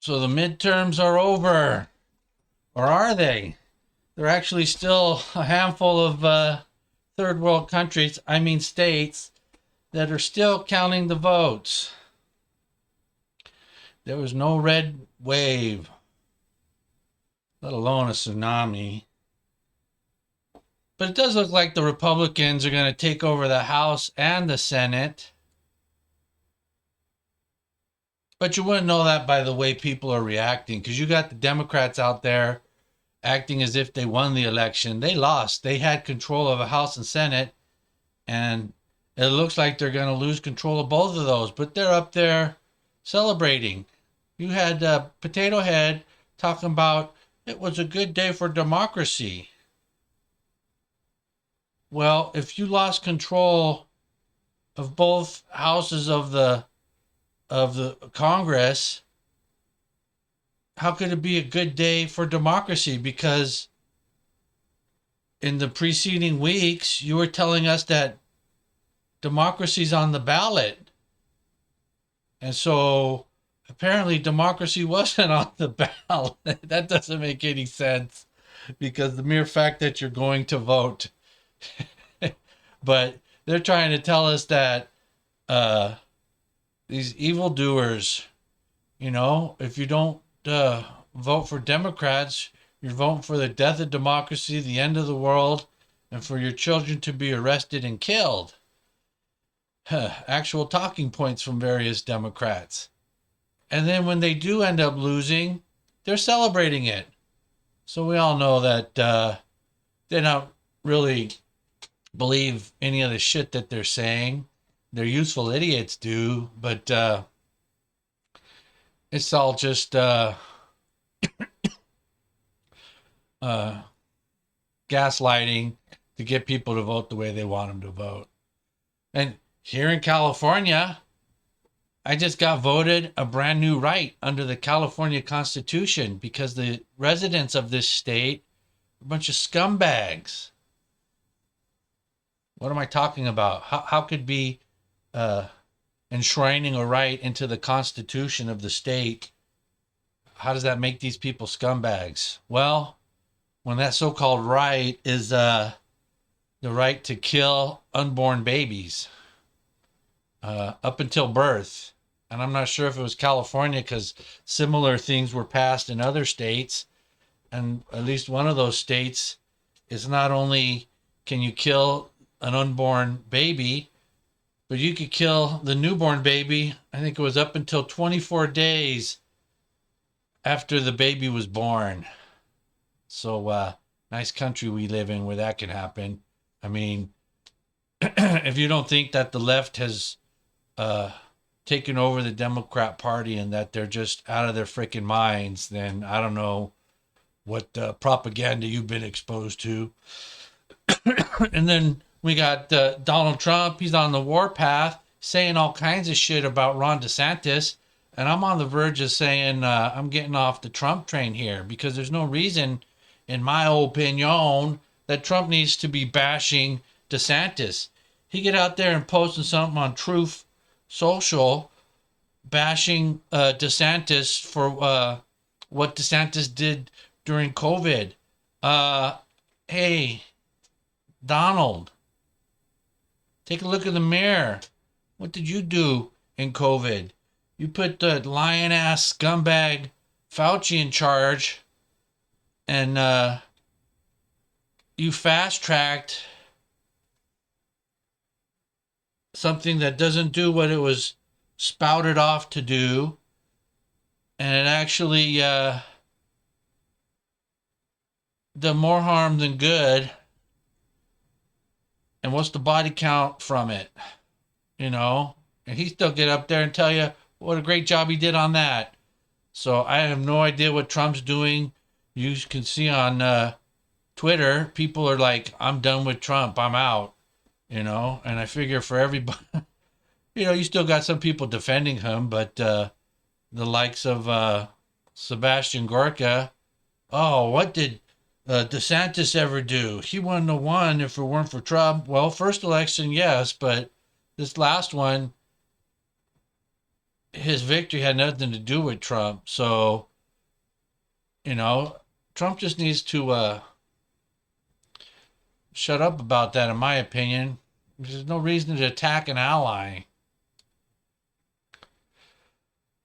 So the midterms are over, or are they? There are actually still a handful of third world countries, I mean states, that are still counting the votes. There was no red wave, let alone a tsunami. But it does look like the Republicans are going to take over the House and the Senate. But you wouldn't know that by the way people are reacting, because you got the Democrats out there acting as if they won the election. They lost. They had control of the House and Senate, and it looks like they're going to lose control of both of those. But they're up there celebrating. You had Potato Head talking about it was a good day for democracy. Well, if you lost control of both houses of the Congress, how could it be a good day for democracy? Because in the preceding weeks, you were telling us that democracy's on the ballot. And so apparently democracy wasn't on the ballot. That doesn't make any sense because the mere fact that you're going to vote. But they're trying to tell us that uh, these evildoers, if you don't vote for Democrats, you're voting for the death of democracy, the end of the world, and for your children to be arrested and killed. Actual talking points from various Democrats. And then when they do end up losing, they're celebrating it. So we all know that they don't really believe any of the shit that they're saying. They're useful idiots do, but it's all just uh, gaslighting to get people to vote the way they want them to vote. And here in California, I just got voted a brand new right under the California Constitution because the residents of this state are a bunch of scumbags. What am I talking about? How could be uh, enshrining a right into the Constitution of the state? How does that make these people scumbags? Well, when that so-called right is the right to kill unborn babies up until birth. And I'm not sure if it was California because similar things were passed in other states. And at least one of those states is not only can you kill an unborn baby, but you could kill the newborn baby. I think it was up until 24 days after the baby was born. So, nice country we live in where that can happen. I mean, if you don't think that the left has taken over the Democrat Party and that they're just out of their freaking minds, then I don't know what propaganda you've been exposed to. And then we got Donald Trump. He's on the warpath saying all kinds of shit about Ron DeSantis. And I'm on the verge of saying I'm getting off the Trump train here because there's no reason, in my opinion, that Trump needs to be bashing DeSantis. He get out there and posting something on Truth Social bashing DeSantis for what DeSantis did during COVID. Hey, Donald, take a look in the mirror. What did you do in COVID? You put the lion ass scumbag Fauci in charge, and you fast tracked something that doesn't do what it was spouted off to do, and it actually did more harm than good. And what's the body count from it? And he still get up there and tell you what a great job he did on that. So I have no idea what Trump's doing. You can see on Twitter, people are like, I'm done with Trump. I'm out. And I figure for everybody, you still got some people defending him, but the likes of Sebastian Gorka, oh, what did DeSantis ever do? He wouldn't have won if it weren't for Trump. Well, first election, yes, but this last one, his victory had nothing to do with Trump. So, you know, Trump just needs to shut up about that, in my opinion. There's no reason to attack an ally.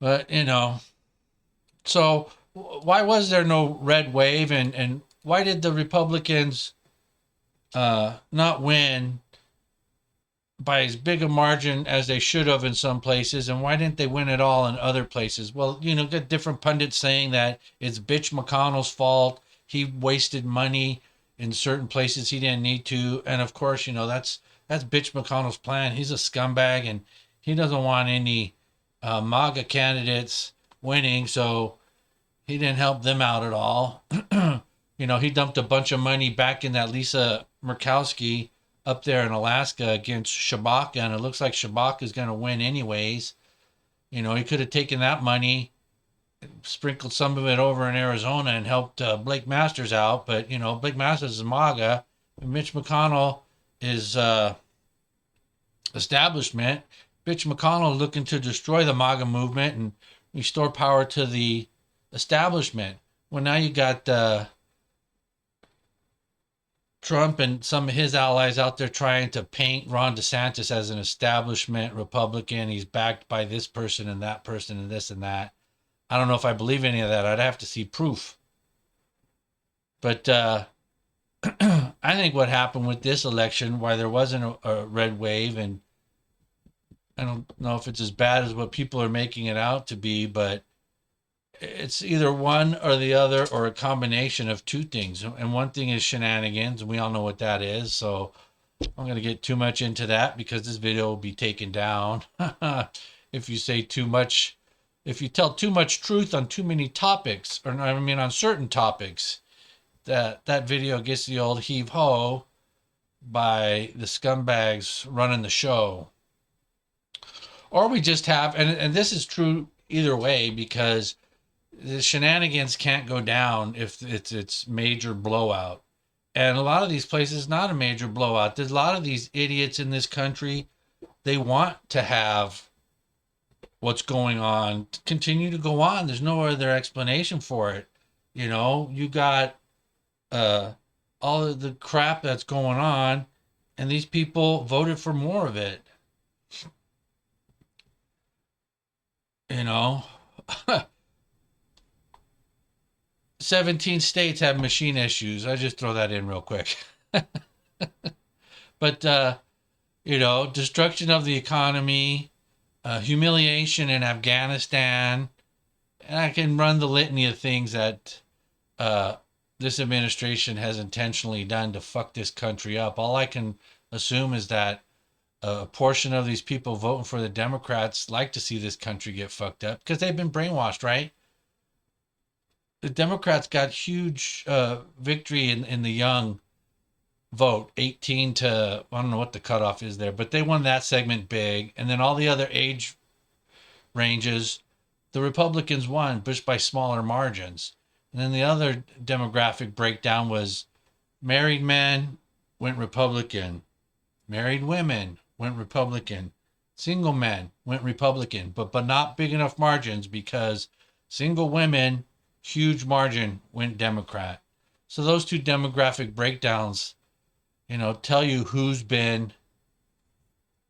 But, so why was there no red wave, and why did the Republicans not win by as big a margin as they should have in some places, and why didn't they win at all in other places? Well, got different pundits saying that it's bitch McConnell's fault. He wasted money in certain places he didn't need to, and of course, that's bitch McConnell's plan. He's a scumbag, and he doesn't want any MAGA candidates winning, so he didn't help them out at all. He dumped a bunch of money back in that Lisa Murkowski up there in Alaska against Shabaka, and it looks like Shabaka is going to win anyways. He could have taken that money, sprinkled some of it over in Arizona, and helped Blake Masters out. But Blake Masters is MAGA, and Mitch McConnell is establishment. Mitch McConnell looking to destroy the MAGA movement and restore power to the establishment. Well, now you got Trump and some of his allies out there trying to paint Ron DeSantis as an establishment Republican. He's backed by this person and that person and this and that. I don't know if I believe any of that. I'd have to see proof. But I think what happened with this election, why there wasn't a red wave, and I don't know if it's as bad as what people are making it out to be, but it's either one or the other, or a combination of two things. And one thing is shenanigans, and we all know what that is. So I'm going to get too much into that because this video will be taken down. If you say too much, if you tell too much truth on too many topics, or I mean on certain topics, that video gets the old heave ho by the scumbags running the show. Or we just have, and this is true either way, because the shenanigans can't go down if it's major blowout. And a lot of these places, not a major blowout. There's a lot of these idiots in this country. They want to have what's going on continue to go on. There's no other explanation for it. You got all of the crap that's going on, and these people voted for more of it. 17 states have machine issues. I just throw that in real quick. But, destruction of the economy, humiliation in Afghanistan, and I can run the litany of things that this administration has intentionally done to fuck this country up. All I can assume is that a portion of these people voting for the Democrats like to see this country get fucked up because they've been brainwashed, right? The Democrats got huge victory in the young vote, 18 to, I don't know what the cutoff is there, but they won that segment big. And then all the other age ranges, the Republicans won, pushed by smaller margins. And then the other demographic breakdown was married men went Republican, married women went Republican, single men went Republican, but not big enough margins, because single women, huge margin, went Democrat. So those two demographic breakdowns, tell you who's been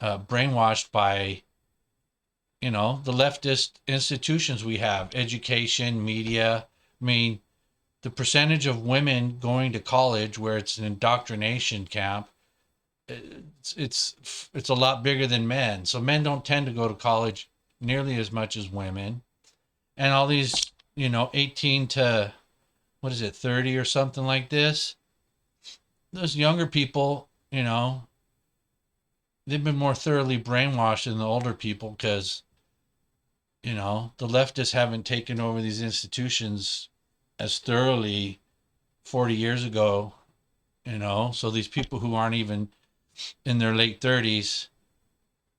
brainwashed by, the leftist institutions we have, education, media. I mean, the percentage of women going to college where it's an indoctrination camp, it's a lot bigger than men. So men don't tend to go to college nearly as much as women. And all these, 18 to, 30 or something like this, those younger people, they've been more thoroughly brainwashed than the older people, because, the leftists haven't taken over these institutions as thoroughly 40 years ago, so these people who aren't even in their late 30s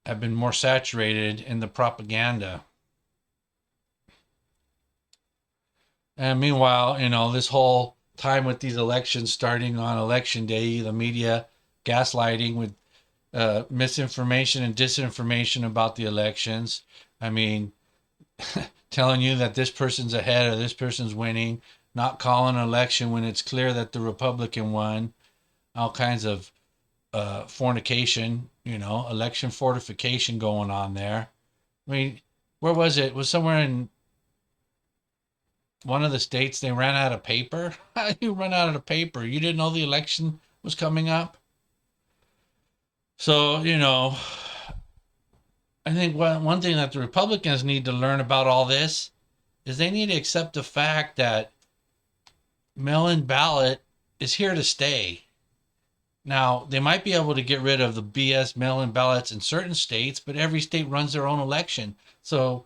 have been more saturated in the propaganda. And meanwhile, this whole time with these elections starting on election day, the media gaslighting with misinformation and disinformation about the elections. I mean, telling you that this person's ahead or this person's winning, not calling an election when it's clear that the Republican won, all kinds of fornication, election fortification going on there. I mean, where was it? It was somewhere in one of the states they ran out of paper. How do you run out of paper? You didn't know the election was coming up? So, I think one thing that the Republicans need to learn about all this is they need to accept the fact that mail-in ballot is here to stay. Now, they might be able to get rid of the BS mail-in ballots in certain states, but every state runs their own election. So,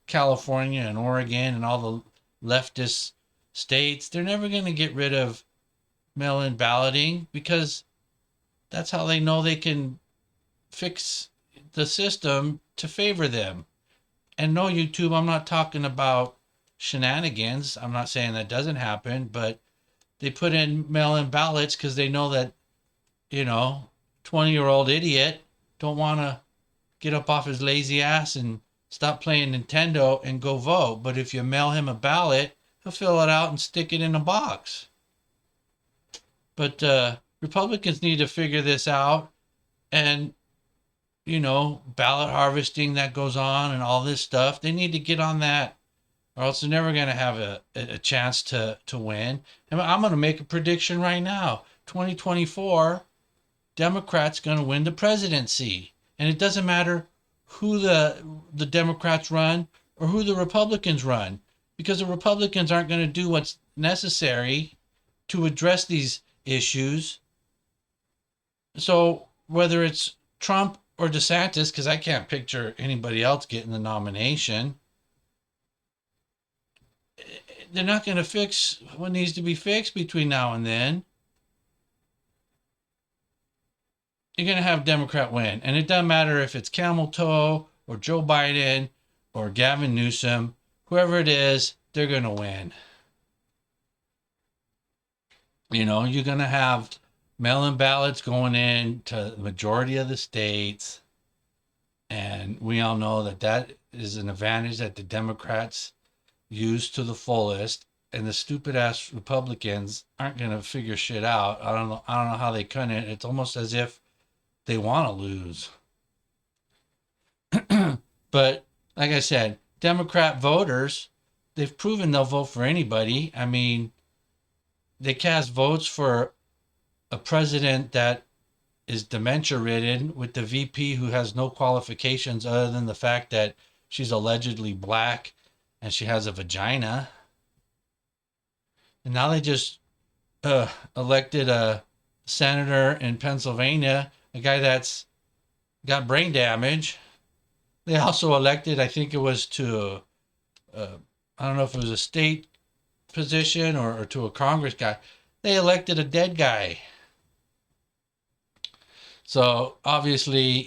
California and Oregon and all the leftist states, they're never going to get rid of mail-in balloting because that's how they know they can fix the system to favor them. And no, YouTube, I'm not talking about shenanigans. I'm not saying that doesn't happen, but they put in mail-in ballots because they know that, 20-year-old idiot don't want to get up off his lazy ass and stop playing Nintendo and go vote. But if you mail him a ballot, he'll fill it out and stick it in a box. But Republicans need to figure this out. And, ballot harvesting that goes on and all this stuff, they need to get on that or else they're never going to have a chance to win. And I'm going to make a prediction right now. 2024, Democrats going to win the presidency. And it doesn't matter who the Democrats run or who the Republicans run, because the Republicans aren't going to do what's necessary to address these issues. So whether it's Trump or DeSantis, because I can't picture anybody else getting the nomination, they're not going to fix what needs to be fixed between now and then. You're going to have Democrat win. And it doesn't matter if it's Camel Toe or Joe Biden or Gavin Newsom, whoever it is, they're going to win. You're going to have mail-in ballots going in to the majority of the states. And we all know that is an advantage that the Democrats use to the fullest. And the stupid ass Republicans aren't going to figure shit out. I don't know how they couldn't. It's almost as if they want to lose. But like I said, Democrat voters, they've proven they'll vote for anybody. I mean, they cast votes for a president that is dementia ridden with the VP who has no qualifications other than the fact that she's allegedly black and she has a vagina. And now they just elected a senator in Pennsylvania, a guy that's got brain damage. They also elected, I think it was to, I don't know if it was a state position or to a Congress guy. They elected a dead guy. So obviously,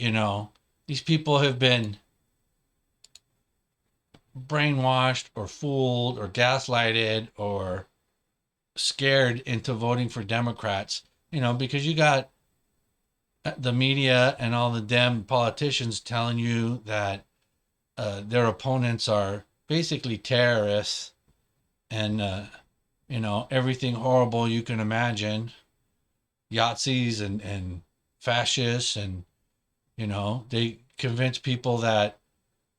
these people have been brainwashed or fooled or gaslighted or scared into voting for Democrats, because you got the media and all the Dem politicians telling you that their opponents are basically terrorists and, everything horrible you can imagine, Yahtzees and fascists, and, they convince people that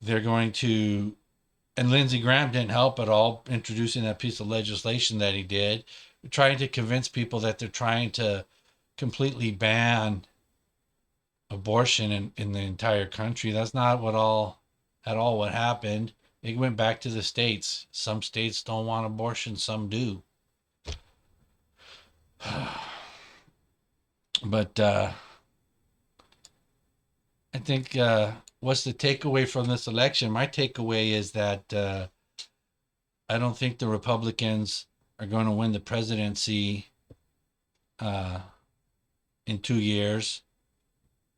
they're going to, and Lindsey Graham didn't help at all introducing that piece of legislation that he did, trying to convince people that they're trying to completely ban abortion in the entire country. That's not at all what happened. It went back to the states. Some states don't want abortion, some do. But I think what's the takeaway from this election? My takeaway is that I don't think the Republicans are going to win the presidency in 2 years.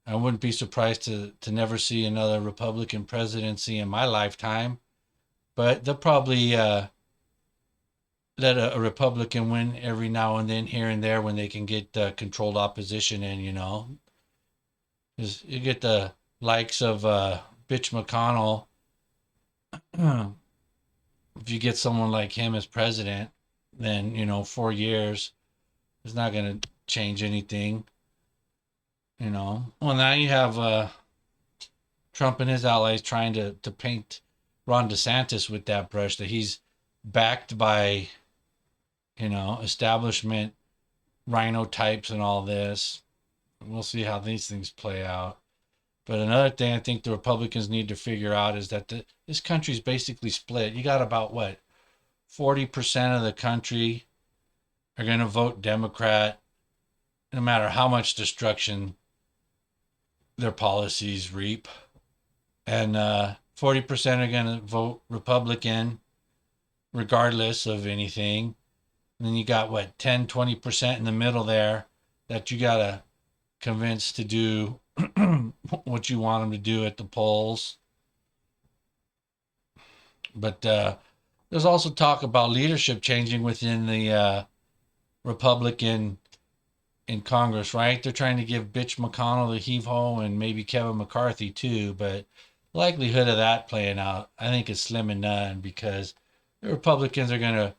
I wouldn't be surprised to never see another Republican presidency in my lifetime. But they'll probably let a Republican win every now and then, here and there, when they can get controlled opposition in, You get the likes of Bitch McConnell if you get someone like him as president, then 4 years is not going to change anything. Well, now you have Trump and his allies trying to paint Ron DeSantis with that brush that he's backed by establishment rhino types and all this. We'll see how these things play out. But another thing I think the Republicans need to figure out is that this country's basically split. You got about what, 40% of the country are going to vote Democrat, no matter how much destruction their policies reap, and 40% are going to vote Republican, regardless of anything. And then you got what, 10, 20% in the middle there that you got to convince to do what you want them to do at the polls. But there's also talk about leadership changing within the Republican in Congress, right? They're trying to give Bitch McConnell the heave ho and maybe Kevin McCarthy too, but the likelihood of that playing out, I think, is slim and none, because the Republicans they're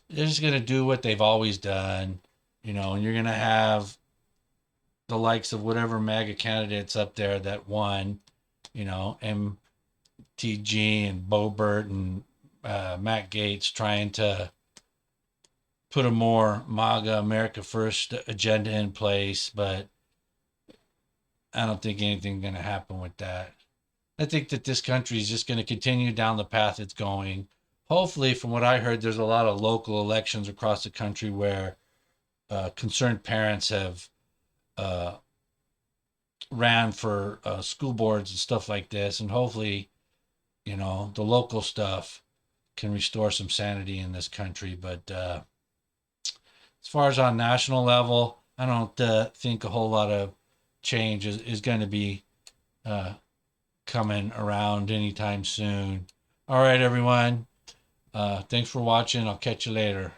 just gonna do what they've always done, and you're gonna have the likes of whatever MAGA candidates up there that won, MTG and Boebert and Matt Gaetz trying to put a more MAGA America First agenda in place, but I don't think anything's going to happen with that. I think that this country is just going to continue down the path it's going. Hopefully, from what I heard, there's a lot of local elections across the country where concerned parents have ran for school boards and stuff like this, and hopefully, the local stuff can restore some sanity in this country. But as far as on national level, I don't think a whole lot of change is going to be coming around anytime soon. All right, everyone. Thanks for watching. I'll catch you later.